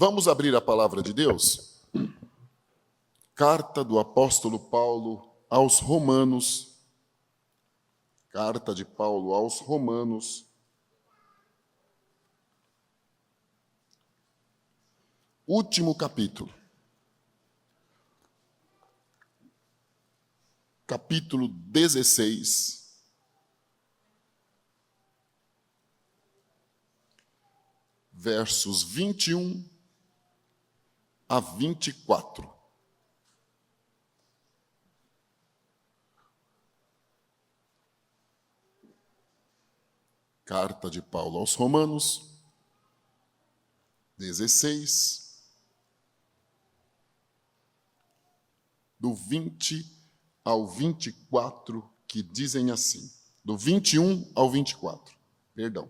Vamos abrir a palavra de Deus? Carta do apóstolo Paulo aos Romanos. Carta de Paulo aos Romanos. Último capítulo. Capítulo 16. Versos 21 a 24. Carta de Paulo aos Romanos, 16, do 20 ao 24, que dizem assim, do 21 ao 24, perdão.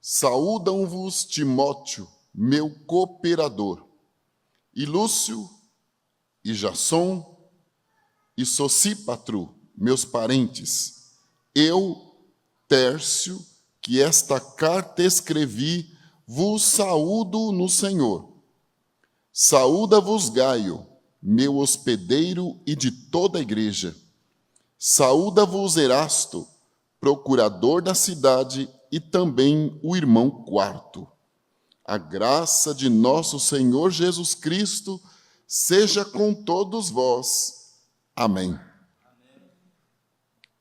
Saúdam-vos Timóteo, meu cooperador, e Lúcio, e Jasson, e Sosípatro, meus parentes. Eu, Tércio, que esta carta escrevi, vos saúdo no Senhor. Saúda-vos Gaio, meu hospedeiro e de toda a igreja. Saúda-vos Erasto, procurador da cidade, e também o irmão Quarto. A graça de nosso Senhor Jesus Cristo seja com todos vós. Amém.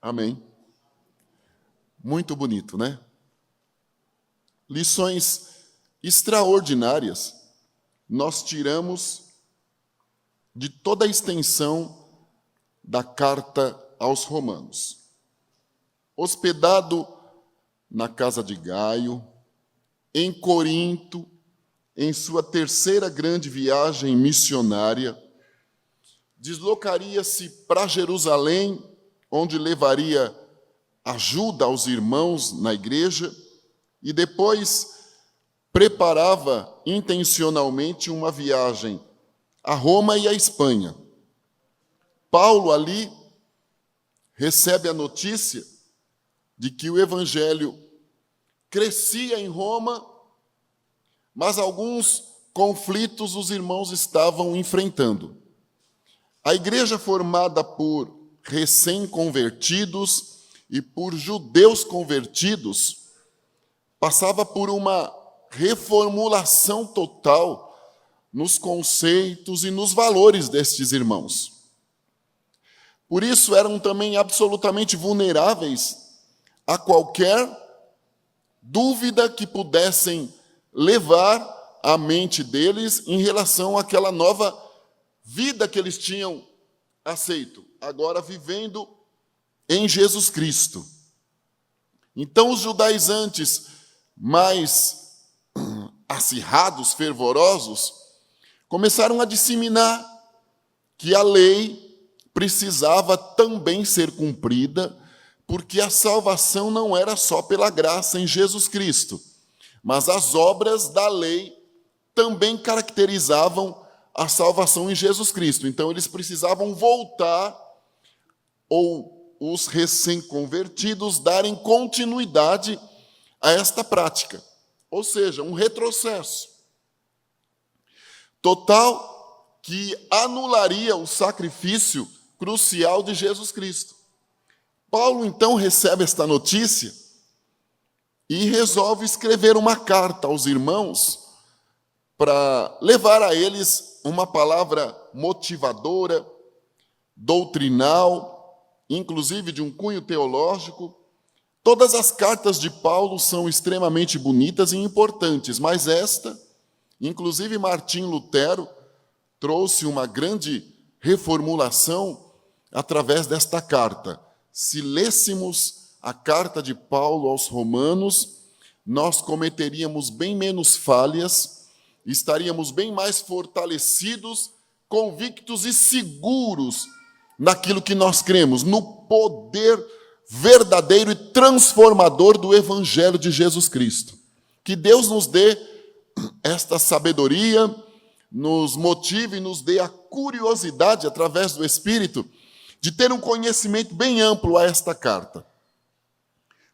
Amém. Muito bonito, né? Lições extraordinárias nós tiramos de toda a extensão da carta aos Romanos. Hospedado na casa de Gaio, em Corinto, em sua terceira grande viagem missionária, deslocaria-se para Jerusalém, onde levaria ajuda aos irmãos na igreja, e depois preparava intencionalmente uma viagem a Roma e à Espanha. Paulo ali recebe a notícia de que o evangelho crescia em Roma, mas alguns conflitos os irmãos estavam enfrentando. A igreja formada por recém-convertidos e por judeus convertidos passava por uma reformulação total nos conceitos e nos valores destes irmãos. Por isso eram também absolutamente vulneráveis a qualquer dúvida que pudessem levar a mente deles em relação àquela nova vida que eles tinham aceito, agora vivendo em Jesus Cristo. Então os judaizantes mais acirrados, fervorosos, começaram a disseminar que a lei precisava também ser cumprida, porque a salvação não era só pela graça em Jesus Cristo, mas as obras da lei também caracterizavam a salvação em Jesus Cristo. Então, eles precisavam voltar, ou os recém-convertidos darem continuidade a esta prática, ou seja, um retrocesso total que anularia o sacrifício crucial de Jesus Cristo. Paulo, então, recebe esta notícia e resolve escrever uma carta aos irmãos para levar a eles uma palavra motivadora, doutrinal, inclusive de um cunho teológico. Todas as cartas de Paulo são extremamente bonitas e importantes, mas esta, inclusive Martim Lutero, trouxe uma grande reformulação através desta carta. Se lêssemos a carta de Paulo aos Romanos, nós cometeríamos bem menos falhas, estaríamos bem mais fortalecidos, convictos e seguros naquilo que nós cremos, no poder verdadeiro e transformador do Evangelho de Jesus Cristo. Que Deus nos dê esta sabedoria, nos motive e nos dê a curiosidade, através do Espírito, de ter um conhecimento bem amplo a esta carta.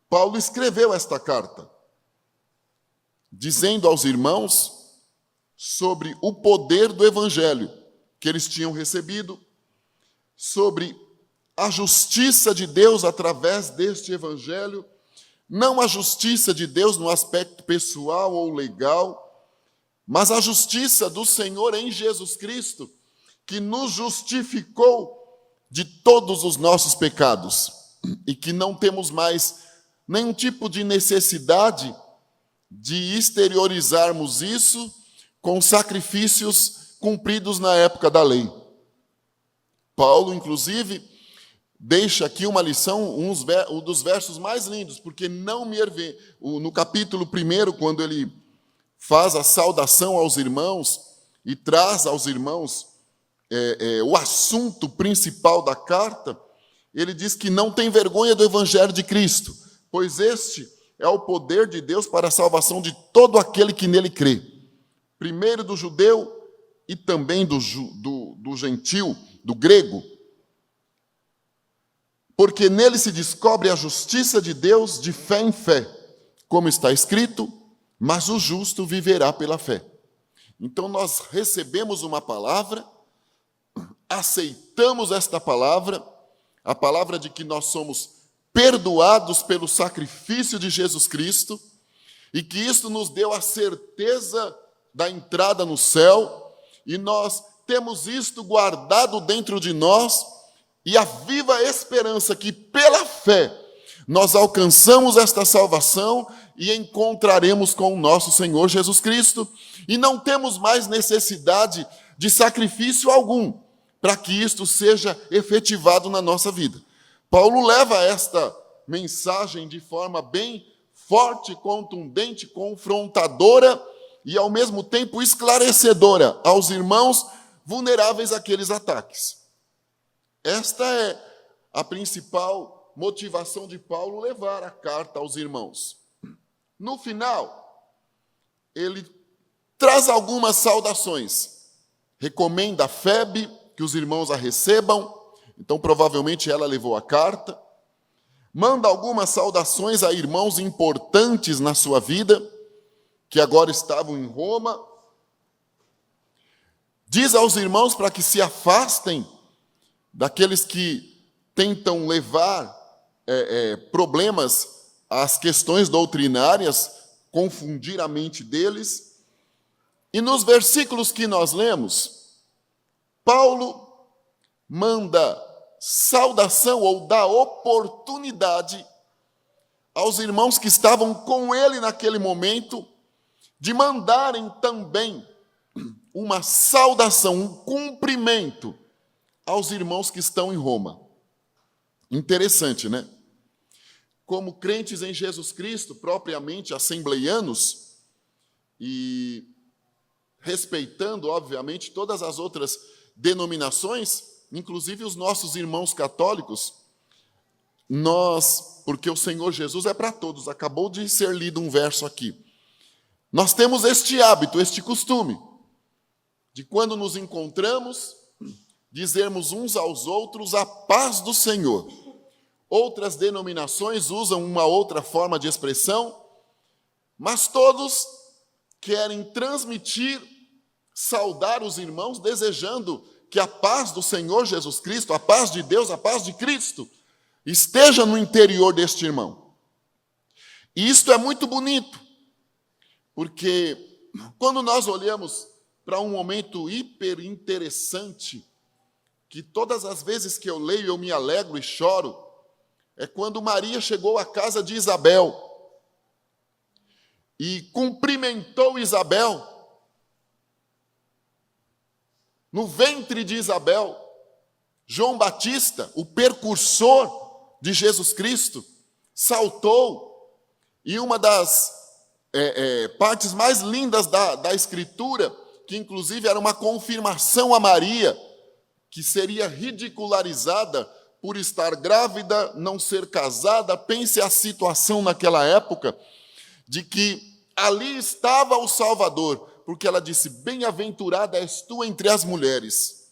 Paulo escreveu esta carta dizendo aos irmãos sobre o poder do evangelho que eles tinham recebido, sobre a justiça de Deus através deste evangelho, não a justiça de Deus no aspecto pessoal ou legal, mas a justiça do Senhor em Jesus Cristo, que nos justificou de todos os nossos pecados e que não temos mais nenhum tipo de necessidade de exteriorizarmos isso com sacrifícios cumpridos na época da lei. Paulo, inclusive, deixa aqui uma lição, um dos versos mais lindos, porque não me erve, no capítulo 1, quando ele faz a saudação aos irmãos e traz aos irmãos o assunto principal da carta, ele diz que não tem vergonha do evangelho de Cristo, pois este é o poder de Deus para a salvação de todo aquele que nele crê, primeiro do judeu e também do gentil, do grego, porque nele se descobre a justiça de Deus de fé em fé, como está escrito, mas o justo viverá pela fé. Então nós recebemos uma palavra, aceitamos esta palavra, a palavra de que nós somos perdoados pelo sacrifício de Jesus Cristo, e que isto nos deu a certeza da entrada no céu, e nós temos isto guardado dentro de nós, e a viva esperança que pela fé nós alcançamos esta salvação e encontraremos com o nosso Senhor Jesus Cristo, e não temos mais necessidade de sacrifício algum para que isto seja efetivado na nossa vida. Paulo leva esta mensagem de forma bem forte, contundente, confrontadora e ao mesmo tempo esclarecedora aos irmãos vulneráveis àqueles ataques. Esta é a principal motivação de Paulo levar a carta aos irmãos. No final, ele traz algumas saudações. Recomenda a Febe que os irmãos a recebam, então provavelmente ela levou a carta. Manda algumas saudações a irmãos importantes na sua vida, que agora estavam em Roma. Diz aos irmãos para que se afastem daqueles que tentam levar problemas às questões doutrinárias, confundir a mente deles. E nos versículos que nós lemos, Paulo manda saudação ou dá oportunidade aos irmãos que estavam com ele naquele momento de mandarem também uma saudação, um cumprimento aos irmãos que estão em Roma. Interessante, né? Como crentes em Jesus Cristo, propriamente assembleianos, e respeitando, obviamente, todas as outras denominações, inclusive os nossos irmãos católicos, porque o Senhor Jesus é para todos, acabou de ser lido um verso aqui. Nós temos este hábito, este costume, de quando nos encontramos, dizermos uns aos outros a paz do Senhor. Outras denominações usam uma outra forma de expressão, mas todos querem transmitir, saudar os irmãos, desejando que a paz do Senhor Jesus Cristo, a paz de Deus, a paz de Cristo, esteja no interior deste irmão. E isto é muito bonito, porque quando nós olhamos para um momento hiper interessante, que todas as vezes que eu leio eu me alegro e choro, é quando Maria chegou à casa de Isabel e cumprimentou Isabel. No ventre de Isabel, João Batista, o precursor de Jesus Cristo, saltou, e uma das partes mais lindas da Escritura, que inclusive era uma confirmação a Maria, que seria ridicularizada por estar grávida, não ser casada. Pense a situação naquela época, de que ali estava o Salvador, porque ela disse, bem-aventurada és tu entre as mulheres.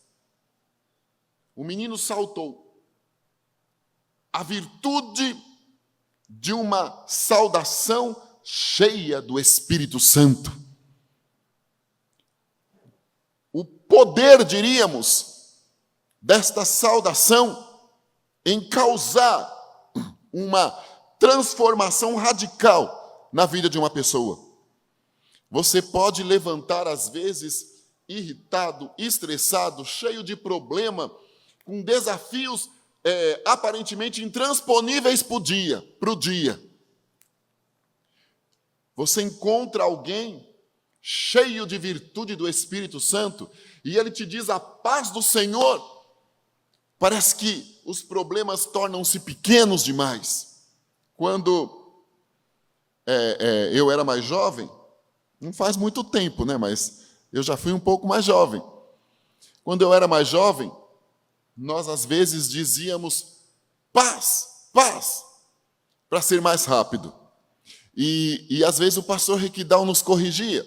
O menino saltou. A virtude de uma saudação cheia do Espírito Santo. O poder, diríamos, desta saudação em causar uma transformação radical na vida de uma pessoa. Você pode levantar, às vezes, irritado, estressado, cheio de problema, com desafios aparentemente intransponíveis para o dia. Você encontra alguém cheio de virtude do Espírito Santo e ele te diz a paz do Senhor. Parece que os problemas tornam-se pequenos demais. Quando eu era mais jovem, não faz muito tempo, né? Mas eu já fui um pouco mais jovem. Quando eu era mais jovem, nós às vezes dizíamos paz, paz, para ser mais rápido. E às vezes o pastor Requidal nos corrigia.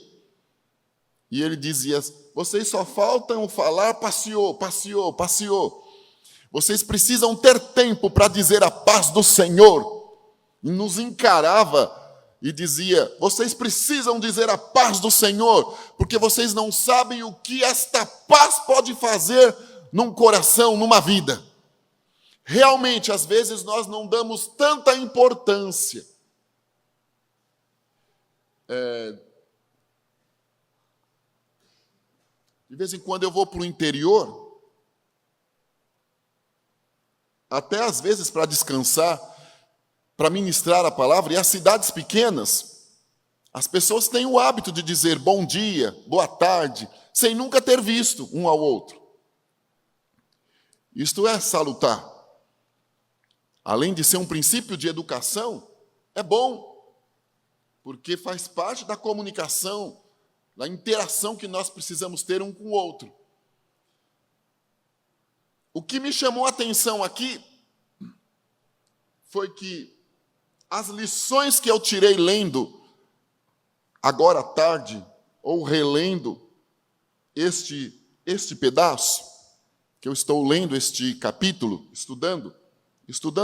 E ele dizia, vocês só faltam falar passeou, passeou, passeou. Vocês precisam ter tempo para dizer a paz do Senhor. E nos encarava e dizia, vocês precisam dizer a paz do Senhor, porque vocês não sabem o que esta paz pode fazer num coração, numa vida. Realmente, às vezes, nós não damos tanta importância. De vez em quando eu vou para o interior, até às vezes para descansar, para ministrar a palavra, e as cidades pequenas, as pessoas têm o hábito de dizer bom dia, boa tarde, sem nunca ter visto um ao outro. Isto é salutar. Além de ser um princípio de educação, é bom, porque faz parte da comunicação, da interação que nós precisamos ter um com o outro. O que me chamou a atenção aqui foi que as lições que eu tirei lendo agora à tarde, ou relendo este pedaço, que eu estou lendo este capítulo, estudando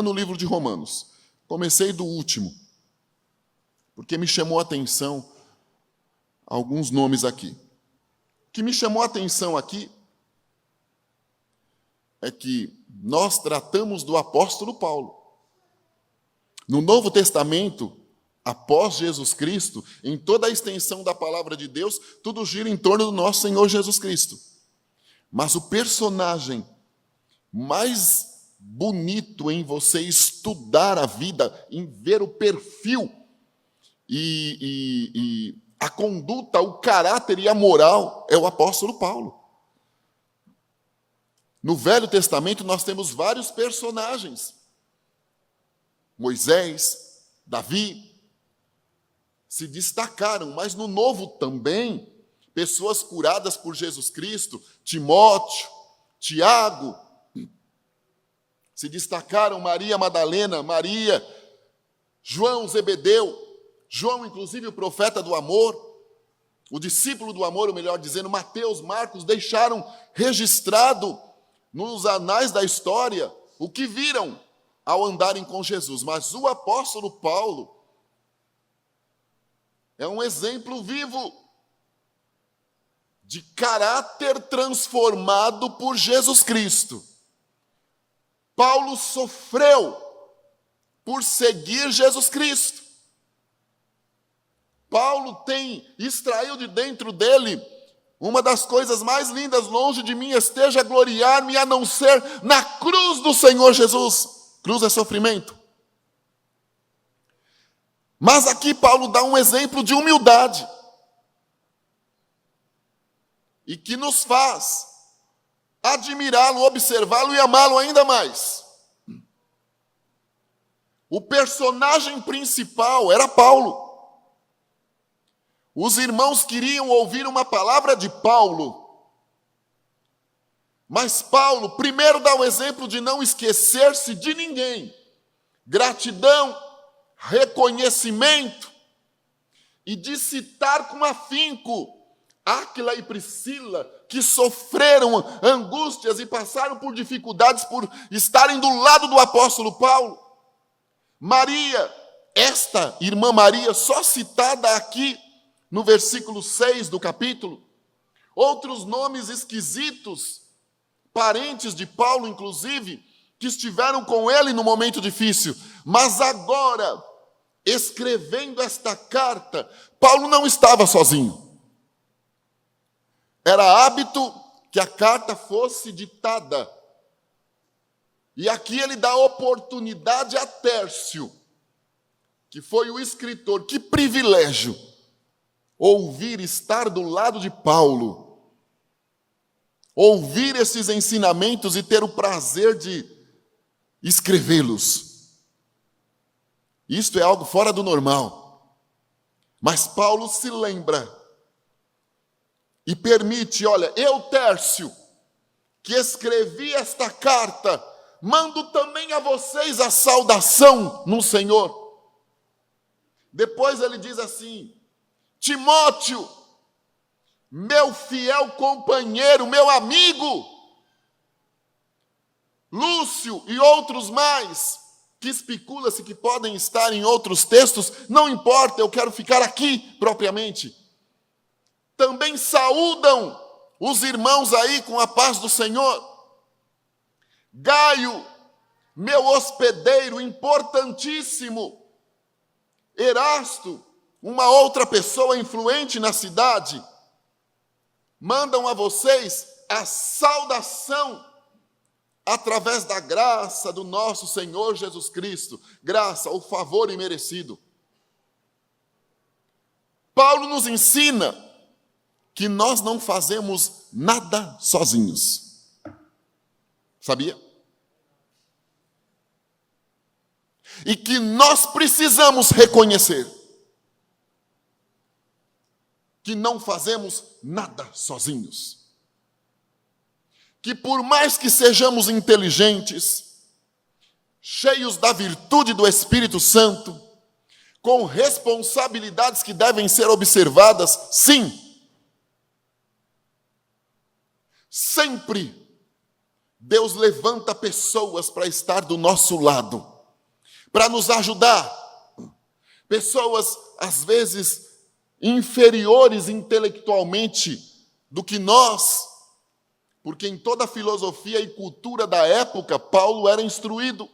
o livro de Romanos. Comecei do último, porque me chamou a atenção alguns nomes aqui. O que me chamou a atenção aqui é que nós tratamos do apóstolo Paulo. No Novo Testamento, após Jesus Cristo, em toda a extensão da palavra de Deus, tudo gira em torno do nosso Senhor Jesus Cristo. Mas o personagem mais bonito em você estudar a vida, em ver o perfil e a conduta, o caráter e a moral, é o apóstolo Paulo. No Velho Testamento nós temos vários personagens. Moisés, Davi, se destacaram, mas no Novo também, pessoas curadas por Jesus Cristo, Timóteo, Tiago, se destacaram, Maria Madalena, Maria, João Zebedeu, João, inclusive, o profeta do amor, o discípulo do amor, ou melhor dizendo, Mateus, Marcos, deixaram registrado nos anais da história o que viram ao andarem com Jesus. Mas o apóstolo Paulo é um exemplo vivo de caráter transformado por Jesus Cristo. Paulo sofreu por seguir Jesus Cristo. Paulo extraiu de dentro dele uma das coisas mais lindas, longe de mim esteja gloriar-me a não ser na cruz do Senhor Jesus. Cruz é sofrimento. Mas aqui Paulo dá um exemplo de humildade. E que nos faz admirá-lo, observá-lo e amá-lo ainda mais. O personagem principal era Paulo. Os irmãos queriam ouvir uma palavra de Paulo. Mas Paulo, primeiro, dá o exemplo de não esquecer-se de ninguém. Gratidão, reconhecimento, e de citar com afinco Áquila e Priscila, que sofreram angústias e passaram por dificuldades por estarem do lado do apóstolo Paulo. Maria, esta irmã Maria, só citada aqui no versículo 6 do capítulo, outros nomes esquisitos, parentes de Paulo, inclusive, que estiveram com ele no momento difícil, mas agora, escrevendo esta carta, Paulo não estava sozinho. Era hábito que a carta fosse ditada. E aqui ele dá oportunidade a Tércio, que foi o escritor. Que privilégio ouvir, estar do lado de Paulo, ouvir esses ensinamentos e ter o prazer de escrevê-los. Isto é algo fora do normal. Mas Paulo se lembra e permite, olha, eu, Tércio, que escrevi esta carta, mando também a vocês a saudação no Senhor. Depois ele diz assim: Timóteo, meu fiel companheiro, meu amigo, Lúcio e outros mais, que especula-se que podem estar em outros textos, não importa, eu quero ficar aqui propriamente. Também saúdam os irmãos aí com a paz do Senhor. Gaio, meu hospedeiro importantíssimo. Erasto, uma outra pessoa influente na cidade, mandam a vocês a saudação através da graça do nosso Senhor Jesus Cristo. Graça, o favor imerecido. Paulo nos ensina que nós não fazemos nada sozinhos. Sabia? E que nós precisamos reconhecer que não fazemos nada sozinhos. Que por mais que sejamos inteligentes, cheios da virtude do Espírito Santo, com responsabilidades que devem ser observadas, sim, sempre Deus levanta pessoas para estar do nosso lado, para nos ajudar. Pessoas, às vezes, inferiores intelectualmente do que nós, porque em toda a filosofia e cultura da época, Paulo era instruído.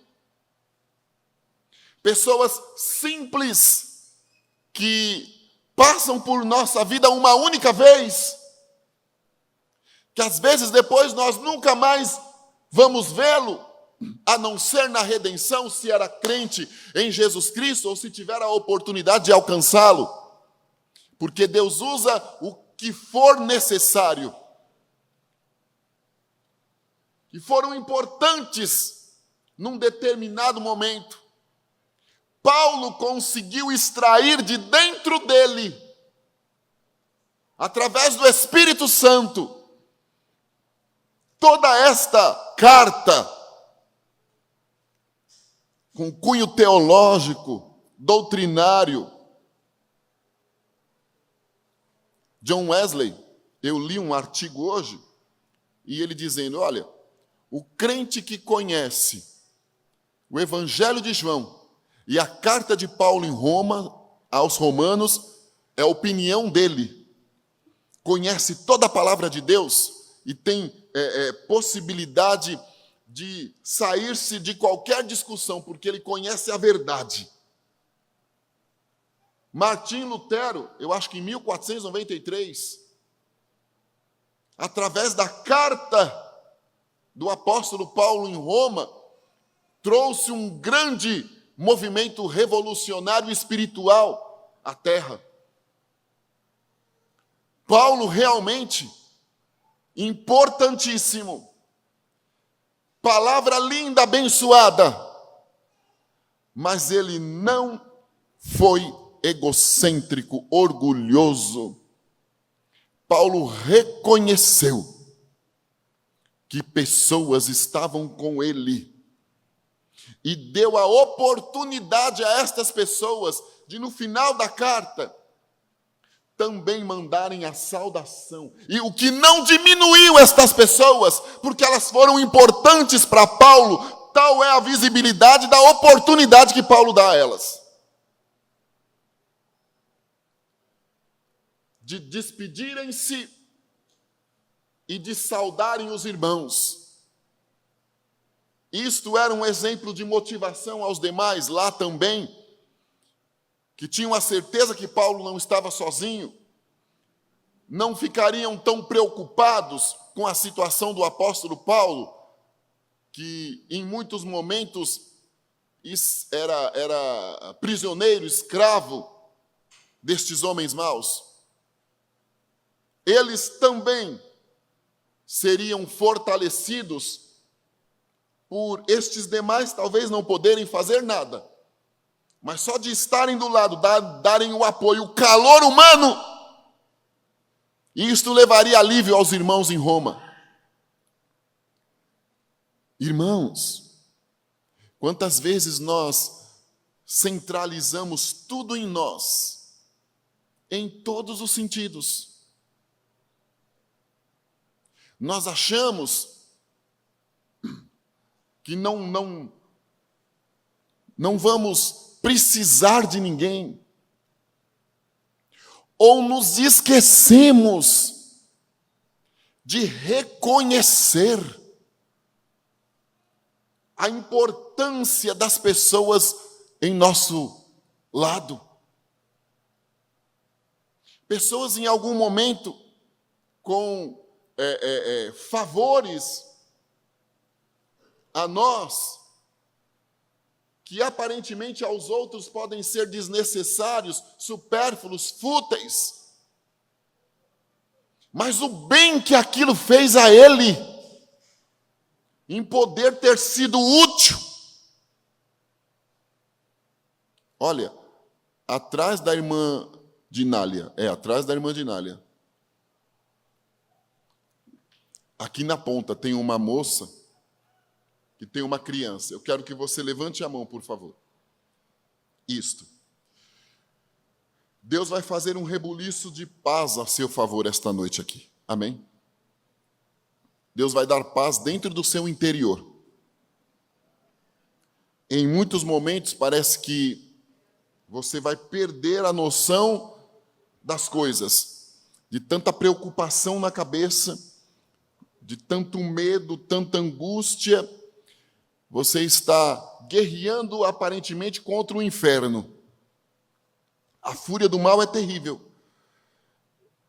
Pessoas simples que passam por nossa vida uma única vez, que às vezes depois nós nunca mais vamos vê-lo, a não ser na redenção, se era crente em Jesus Cristo ou se tiver a oportunidade de alcançá-lo. Porque Deus usa o que for necessário, que foram importantes num determinado momento. Paulo conseguiu extrair de dentro dele, através do Espírito Santo, toda esta carta, com cunho teológico, doutrinário. John Wesley, eu li um artigo hoje, e ele dizendo, olha, o crente que conhece o Evangelho de João e a carta de Paulo em Roma, aos Romanos, é a opinião dele. Conhece toda a palavra de Deus e tem possibilidade de sair-se de qualquer discussão, porque ele conhece a verdade. Martim Lutero, eu acho que em 1493, através da carta do apóstolo Paulo em Roma, trouxe um grande movimento revolucionário espiritual à terra. Paulo realmente importantíssimo. Palavra linda, abençoada. Mas ele não foi egocêntrico, orgulhoso. Paulo reconheceu que pessoas estavam com ele e deu a oportunidade a estas pessoas de, no final da carta, também mandarem a saudação. E o que não diminuiu estas pessoas, porque elas foram importantes para Paulo, tal é a visibilidade da oportunidade que Paulo dá a elas. de despedirem-se e de saudarem os irmãos. Isto era um exemplo de motivação aos demais lá também, que tinham a certeza que Paulo não estava sozinho, não ficariam tão preocupados com a situação do apóstolo Paulo, que em muitos momentos era prisioneiro, escravo destes homens maus. Eles também seriam fortalecidos por estes demais talvez não poderem fazer nada, mas só de estarem do lado, darem o apoio, o calor humano, e isto levaria alívio aos irmãos em Roma. Irmãos, quantas vezes nós centralizamos tudo em nós, em todos os sentidos. Nós achamos que não vamos precisar de ninguém, ou nos esquecemos de reconhecer a importância das pessoas em nosso lado. Pessoas em algum momento com favores a nós, que aparentemente aos outros podem ser desnecessários, supérfluos, fúteis, mas o bem que aquilo fez a ele, em poder ter sido útil. Olha, atrás da irmã Dinália, aqui na ponta tem uma moça que tem uma criança. Eu quero que você levante a mão, por favor. Isto. Deus vai fazer um rebuliço de paz a seu favor esta noite aqui. Amém? Deus vai dar paz dentro do seu interior. Em muitos momentos parece que você vai perder a noção das coisas, de tanta preocupação na cabeça, de tanto medo, tanta angústia. Você está guerreando aparentemente contra o inferno. A fúria do mal é terrível.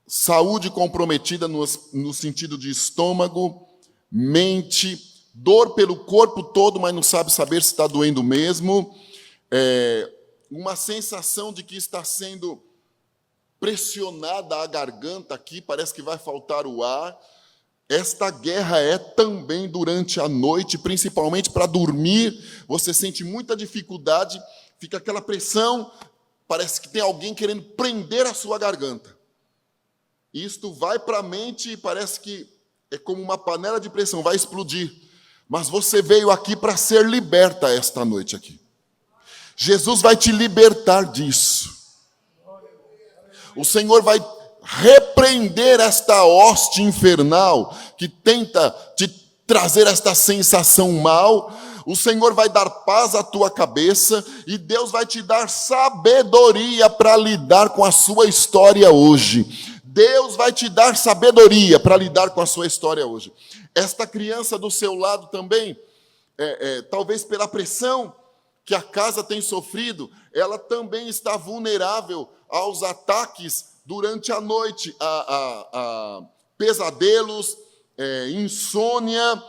Saúde comprometida no sentido de estômago, mente, dor pelo corpo todo, mas não sabe saber se está doendo mesmo. Uma sensação de que está sendo pressionada a garganta aqui, parece que vai faltar o ar. Esta guerra é também durante a noite, principalmente para dormir. Você sente muita dificuldade, fica aquela pressão, parece que tem alguém querendo prender a sua garganta. Isto vai para a mente e parece que é como uma panela de pressão, vai explodir. Mas você veio aqui para ser liberta esta noite aqui. Jesus vai te libertar disso. O Senhor vai repreender esta hoste infernal que tenta te trazer esta sensação mal. O Senhor vai dar paz à tua cabeça e Deus vai te dar sabedoria para lidar com a sua história hoje. Deus vai te dar sabedoria para lidar com a sua história hoje. Esta criança do seu lado também, talvez pela pressão que a casa tem sofrido, ela também está vulnerável aos ataques durante a noite, a pesadelos, insônia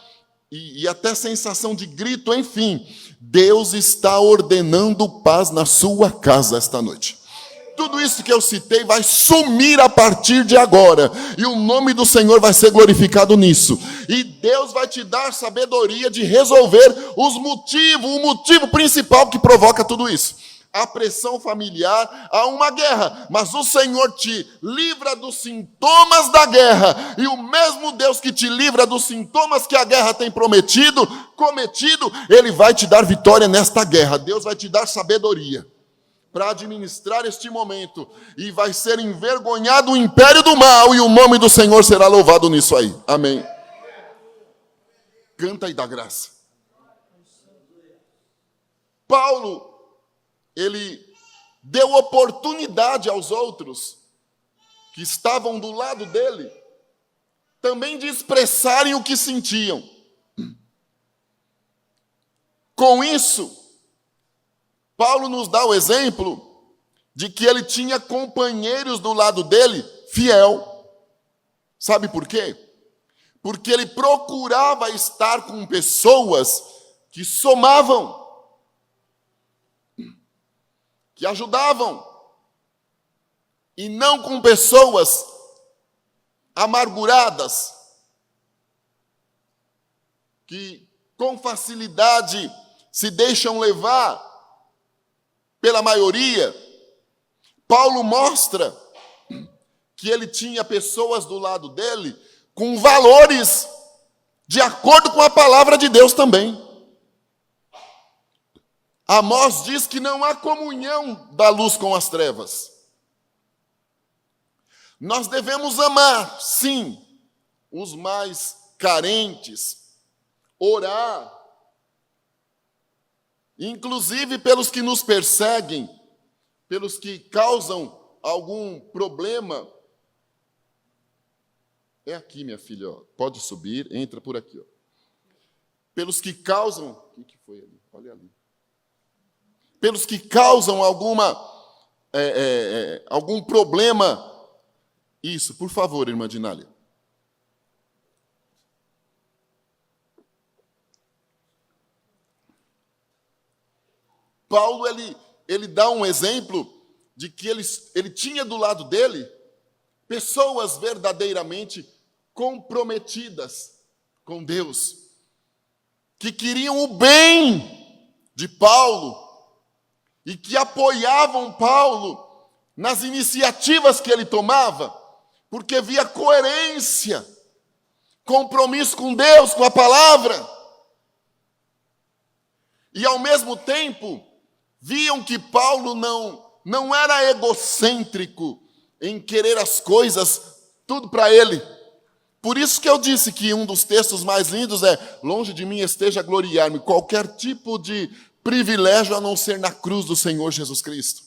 e até sensação de grito, enfim. Deus está ordenando paz na sua casa esta noite. Tudo isso que eu citei vai sumir a partir de agora, e o nome do Senhor vai ser glorificado nisso. E Deus vai te dar sabedoria de resolver o motivo principal que provoca tudo isso. A pressão familiar, há uma guerra, mas o Senhor te livra dos sintomas da guerra, e o mesmo Deus que te livra dos sintomas que a guerra tem cometido, Ele vai te dar vitória nesta guerra. Deus vai te dar sabedoria para administrar este momento, e vai ser envergonhado o império do mal, e o nome do Senhor será louvado nisso aí. Amém. Canta e dá graça. Paulo, ele deu oportunidade aos outros que estavam do lado dele, também de expressarem o que sentiam. Com isso, Paulo nos dá o exemplo de que ele tinha companheiros do lado dele fiel. Sabe por quê? Porque ele procurava estar com pessoas que somavam, que ajudavam, e não com pessoas amarguradas, que com facilidade se deixam levar pela maioria. Paulo mostra que ele tinha pessoas do lado dele com valores de acordo com a palavra de Deus também. Amós diz que não há comunhão da luz com as trevas. Nós devemos amar, sim, os mais carentes, orar, inclusive pelos que nos perseguem, pelos que causam algum problema. É aqui, minha filha, ó. Pode subir, entra por aqui. Ó. Pelos que causam... O que foi ali? Olha ali. Pelos que causam algum problema. Isso, por favor, irmã Dinália. Paulo, ele dá um exemplo de que ele tinha do lado dele pessoas verdadeiramente comprometidas com Deus, que queriam o bem de Paulo e que apoiavam Paulo nas iniciativas que ele tomava, porque via coerência, compromisso com Deus, com a palavra. E, ao mesmo tempo, viam que Paulo não era egocêntrico em querer as coisas tudo para ele. Por isso que eu disse que um dos textos mais lindos é: longe de mim esteja a gloriar-me, qualquer tipo de privilégio a não ser na cruz do Senhor Jesus Cristo.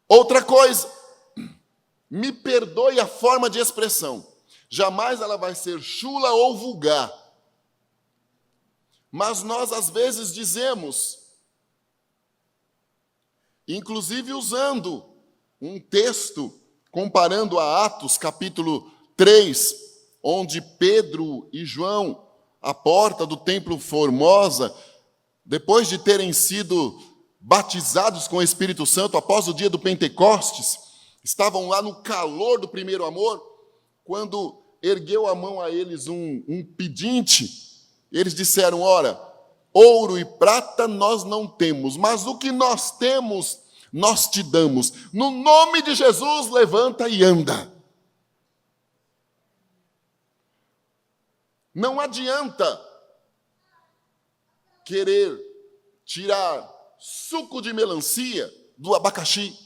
Outra coisa, me perdoe a forma de expressão, jamais ela vai ser chula ou vulgar, mas nós às vezes dizemos, inclusive usando um texto, comparando a Atos capítulo 3, onde Pedro e João, à porta do templo Formosa, depois de terem sido batizados com o Espírito Santo após o dia do Pentecostes, estavam lá no calor do primeiro amor, quando ergueu a mão a eles um pedinte, eles disseram: ora, ouro e prata nós não temos, mas o que nós temos, nós te damos. No nome de Jesus, levanta e anda. Não adianta querer tirar suco de melancia do abacaxi,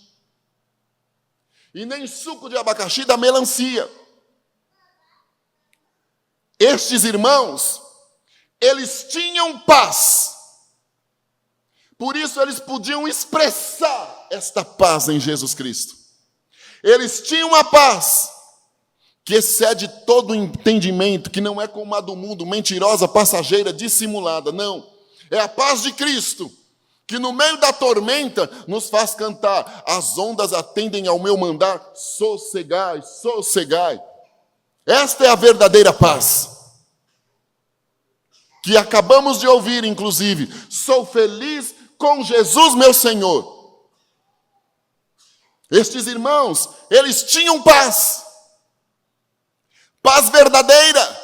e nem suco de abacaxi da melancia. Estes irmãos, eles tinham paz, por isso eles podiam expressar esta paz em Jesus Cristo. Eles tinham a paz que excede todo o entendimento, que não é como a do mundo, mentirosa, passageira, dissimulada. Não, é a paz de Cristo, que no meio da tormenta nos faz cantar: as ondas atendem ao meu mandar, sossegai, sossegai. Esta é a verdadeira paz, que acabamos de ouvir, inclusive: sou feliz com Jesus, meu Senhor. Estes irmãos, eles tinham paz, paz verdadeira,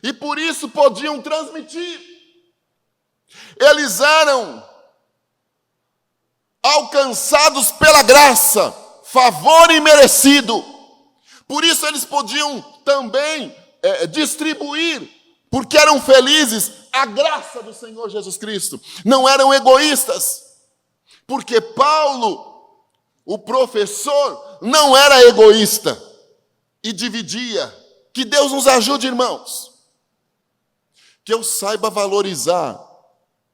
e por isso podiam transmitir. Eles eram alcançados pela graça, favor imerecido. Por isso eles podiam também distribuir, porque eram felizes, a graça do Senhor Jesus Cristo. Não eram egoístas, porque Paulo, o professor, não era egoísta e dividia. Que Deus nos ajude, irmãos, que eu saiba valorizar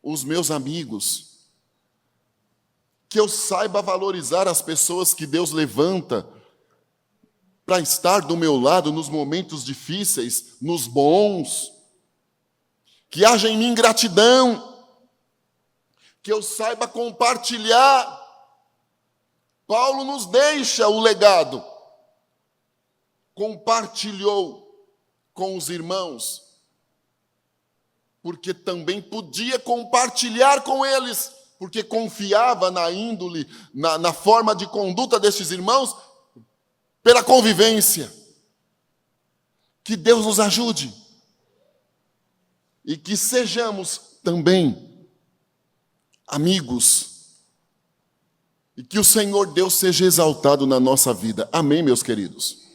os meus amigos, que eu saiba valorizar as pessoas que Deus levanta para estar do meu lado nos momentos difíceis, nos bons, que haja em mim gratidão, que eu saiba compartilhar. Paulo nos deixa o legado. Compartilhou com os irmãos, porque também podia compartilhar com eles, porque confiava na índole, na forma de conduta destes irmãos, pela convivência. Que Deus nos ajude e que sejamos também amigos e que o Senhor Deus seja exaltado na nossa vida. Amém, meus queridos?